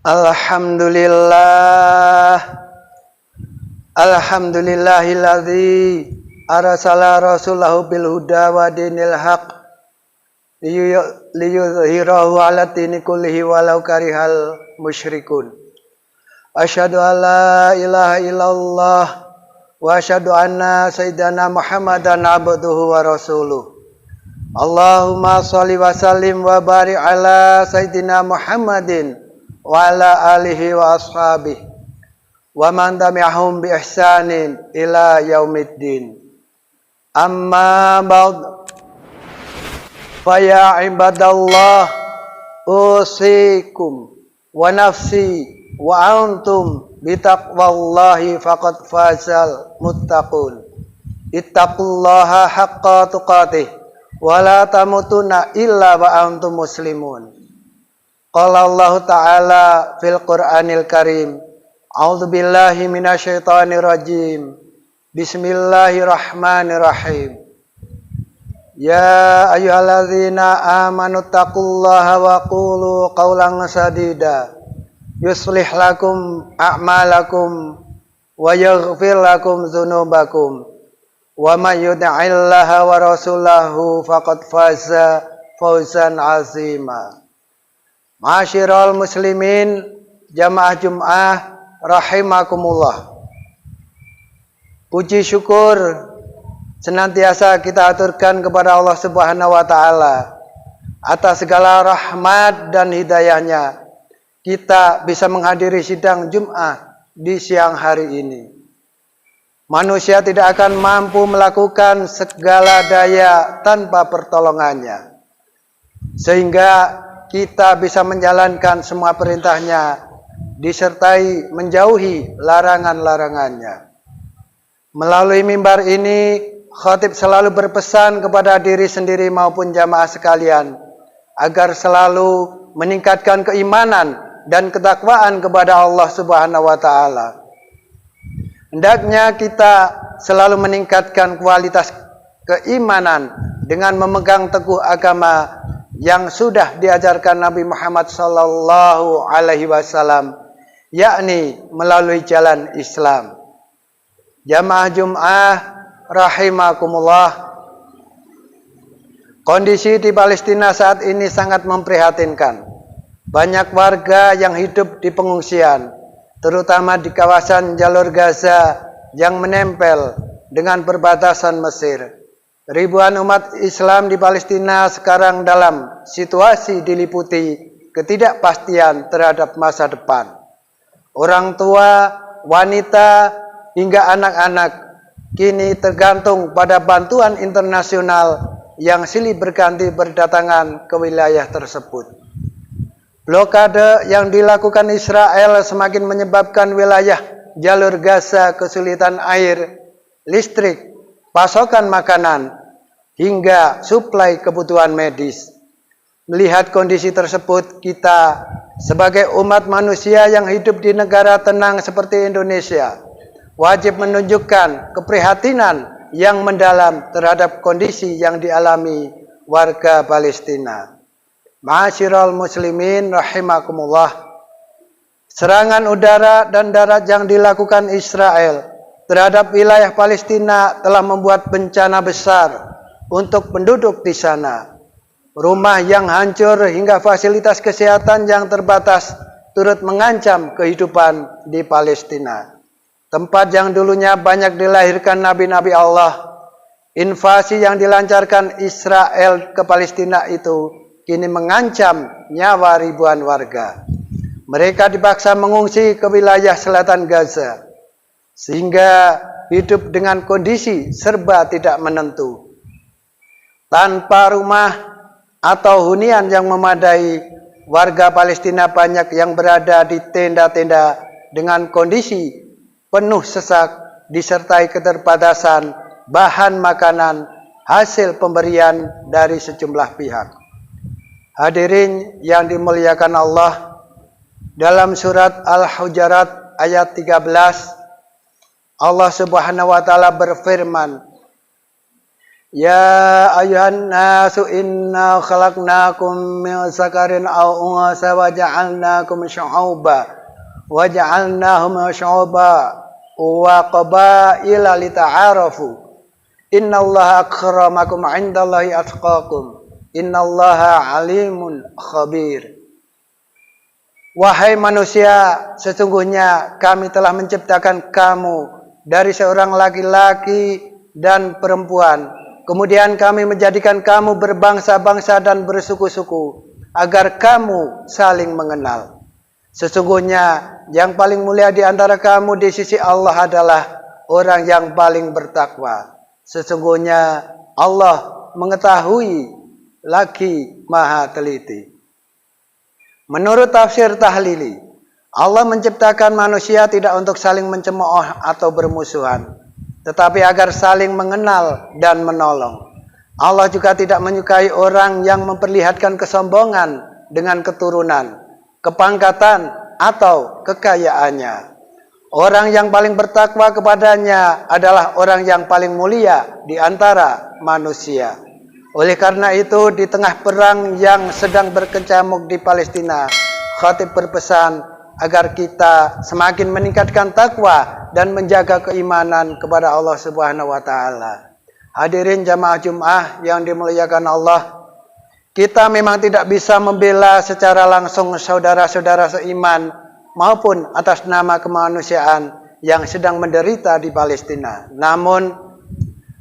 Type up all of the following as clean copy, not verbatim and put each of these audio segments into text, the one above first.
Alhamdulillah, alhamdulillahilladzi arsala rasulahu bil huda wa dinil haq liyudhhirahu 'ala dini kullihi walau karihal musyrikun. Asyhadu an la ilaha illallah wa asyhadu anna sayyidana Muhammadan abduhu wa rasuluh. Allahumma shalli wa sallim wa barik ala sayyidina Muhammadin wa ala alihi wa ashabihi wa man tabi'ahum bi ihsanin ila yaumiddin. Amma ba'd, fa ya ibadallah, usikum wa nafsi wa antum bi taqwallahi faqad fazal muttaqun. Ittaqullaha haqqa tuqatih wa la tamutunna illa wa antum muslimun. Qala Allah Ta'ala fil Qur'anil Karim, a'udzu billahi minasyaitonir rajim. Bismillahirrahmanirrahim. Ya ayyuhalladzina amanu taqullaha wa qulu qawlan sadida yuslih lakum a'malakum wa yaghfir lakum dzunubakum wa may yuti'illaha wa rasulahu faqad faza fawzan 'azima. Ma'asyiral muslimin, jamaah Jum'ah rahimakumullah. Puji syukur senantiasa kita aturkan kepada Allah Subhanahu wa taala atas segala rahmat dan hidayahnya. Kita bisa menghadiri sidang Jum'ah di siang hari ini. Manusia tidak akan mampu melakukan segala daya tanpa pertolongannya, sehingga kita bisa menjalankan semua perintahnya disertai menjauhi larangan-larangannya. Melalui mimbar ini, khatib selalu berpesan kepada diri sendiri maupun jamaah sekalian agar selalu meningkatkan keimanan dan ketakwaan kepada Allah Subhanahu wa taala. Hendaknya kita selalu meningkatkan kualitas keimanan dengan memegang teguh agama yang sudah diajarkan Nabi Muhammad sallallahu alaihi wasallam, yakni melalui jalan Islam. Jamaah Jum'ah rahimakumullah. Kondisi di Palestina saat ini sangat memprihatinkan. Banyak warga yang hidup di pengungsian, terutama di kawasan jalur Gaza yang menempel dengan perbatasan Mesir. Ribuan umat Islam di Palestina sekarang dalam situasi diliputi ketidakpastian terhadap masa depan. Orang tua, wanita, hingga anak-anak kini tergantung pada bantuan internasional yang silih berganti berdatangan ke wilayah tersebut. Blokade yang dilakukan Israel semakin menyebabkan wilayah jalur Gaza kesulitan air, listrik, pasokan makanan, hingga suplai kebutuhan medis. Melihat kondisi tersebut, kita sebagai umat manusia yang hidup di negara tenang seperti Indonesia wajib menunjukkan keprihatinan yang mendalam terhadap kondisi yang dialami warga Palestina. Ma'asyiral muslimin rahimakumullah. Serangan udara dan darat yang dilakukan Israel terhadap wilayah Palestina telah membuat bencana besar untuk penduduk di sana. Rumah yang hancur hingga fasilitas kesehatan yang terbatas turut mengancam kehidupan di Palestina. Tempat yang dulunya banyak dilahirkan nabi-nabi Allah, invasi yang dilancarkan Israel ke Palestina itu kini mengancam nyawa ribuan warga. Mereka dipaksa mengungsi ke wilayah selatan Gaza, sehingga hidup dengan kondisi serba tidak menentu. Tanpa rumah atau hunian yang memadai, warga Palestina banyak yang berada di tenda-tenda dengan kondisi penuh sesak disertai keterbatasan bahan makanan hasil pemberian dari sejumlah pihak. Hadirin yang dimuliakan Allah, dalam surat Al-Hujurat ayat 13, Allah Subhanahu wa taala berfirman, Ya ayuhan nasu inna khalaqnakum min zakarin aw unsa wa ja'alnakum syu'uba wa qabaila lita'arafu. Innallaha akramakum 'indallahi atqakum. Innallaha alimun khabir. Wahai manusia, sesungguhnya kami telah menciptakan kamu dari seorang laki-laki dan perempuan. Kemudian kami menjadikan kamu berbangsa-bangsa dan bersuku-suku agar kamu saling mengenal. Sesungguhnya yang paling mulia di antara kamu di sisi Allah adalah orang yang paling bertakwa. Sesungguhnya Allah mengetahui lagi maha teliti. Menurut tafsir Tahlili, Allah menciptakan manusia tidak untuk saling mencemooh atau bermusuhan, tetapi agar saling mengenal dan menolong. Allah juga tidak menyukai orang yang memperlihatkan kesombongan dengan keturunan, kepangkatan, atau kekayaannya. Orang yang paling bertakwa kepadanya adalah orang yang paling mulia di antara manusia. Oleh karena itu, di tengah perang yang sedang berkecamuk di Palestina, khatib berpesan agar kita semakin meningkatkan takwa dan menjaga keimanan kepada Allah Subhanahu wa taala. Hadirin jamaah Jumat yang dimuliakan Allah, kita memang tidak bisa membela secara langsung saudara-saudara seiman maupun atas nama kemanusiaan yang sedang menderita di Palestina. Namun,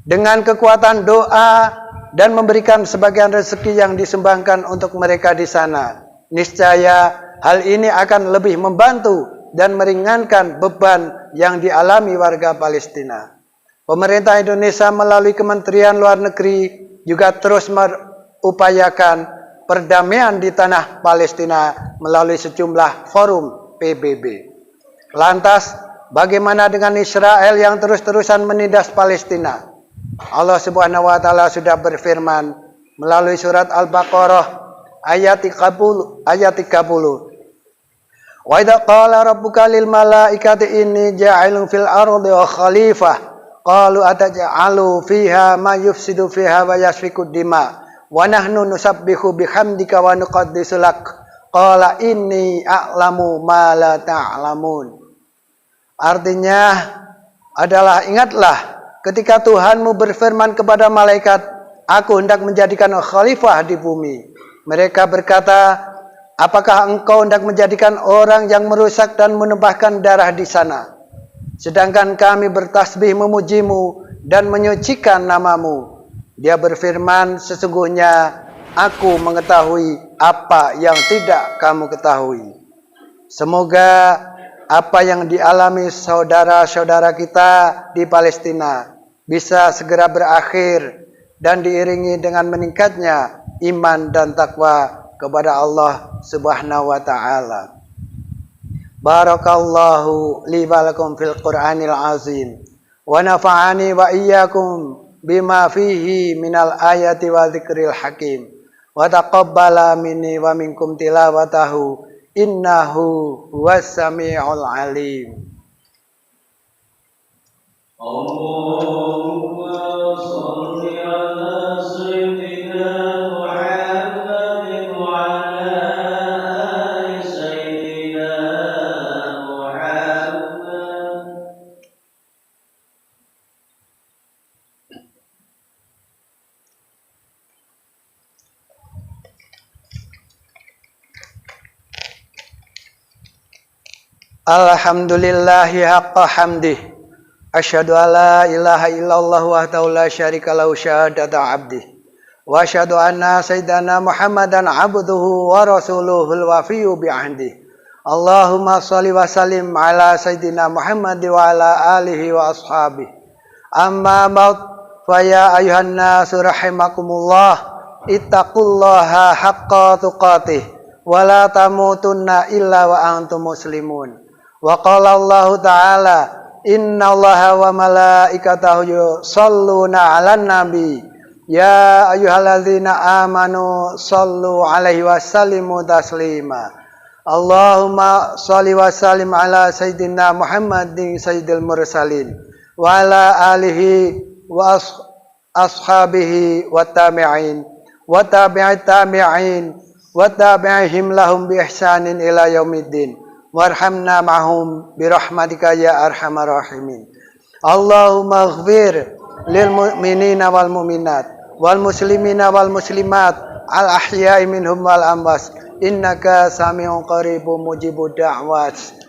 dengan kekuatan doa dan memberikan sebagian rezeki yang disumbangkan untuk mereka di sana, niscaya hal ini akan lebih membantu dan meringankan beban yang dialami warga Palestina. Pemerintah Indonesia melalui Kementerian Luar Negeri juga terus mengupayakan perdamaian di tanah Palestina melalui sejumlah forum PBB. Lantas, bagaimana dengan Israel yang terus-terusan menindas Palestina? Allah Subhanahu wa taala sudah berfirman melalui surat Al-Baqarah ayat 30. Wa idza qala rabbuka lil malaikati inni ja'ilun fil ardi khalifah qalu ataj'alu fiha ma yufsidu fiha wa yasfiku dima wa nahnu nusabbihu bihamdika wa nuqaddisu lak qala inni a'lamu ma la ta'lamun. Artinya adalah, ingatlah ketika Tuhanmu berfirman kepada malaikat, aku hendak menjadikan khalifah di bumi. Mereka berkata, apakah engkau hendak menjadikan orang yang merusak dan menumpahkan darah di sana? Sedangkan kami bertasbih memujimu dan menyucikan namamu. Dia berfirman, sesungguhnya aku mengetahui apa yang tidak kamu ketahui. Semoga apa yang dialami saudara-saudara kita di Palestina bisa segera berakhir dan diiringi dengan meningkatnya iman dan takwa kepada Allah Subhanahu wa taala. Barakallahu li wa lakum fil Qur'anil azim wa nafa'ani wa iyyakum bima fihi minal ayati wa dzikril hakim wa taqabbala minni wa minkum tilawatahu innahu huwas samiul alim. Allahumma shalli ala sayyidina Muhammad wa ala ali sayyidina Muhammad. Alhamdulillahi haqqa hamdih. Asyhadu alla ilaha illallah wahdahu la syarika lahu syahadata abdih. Wa asyhadu anna sayyidana Muhammadan abduhu wa rasuluhul wafiyyu bi ahdih. Allahumma shalli wa sallim ala sayyidina Muhammad wa ala alihi wa ashabihi. Amma ba'd, fa ya ayuhan nasu rahimakumullah, ittaqullaha haqqa tuqatih wa la tamutunna illa wa antum muslimun. Wa qala Allah ta'ala, innallaha wa malaikatahu yusholluna 'alan nabi ya ayyuhalladzina amanu shollu 'alaihi wa sallimu taslima. Allahumma shalli wa sallim ala sayyidina Muhammadin sayyidil mursalin wa ala alihi wa ashabihi wa tabi'in wa tabi'it tabi'in wa tabi'ihim lahum bi ihsanin ila yaumiddin warhamna ma'hum bi rahmatika ya arhamar rahimin. Allahumma ighfir lil mu'minina wal mu'minat wal muslimina wal muslimat al ahya'i minhum wal amwas innaka sami'un qaribun mujibud da'wat.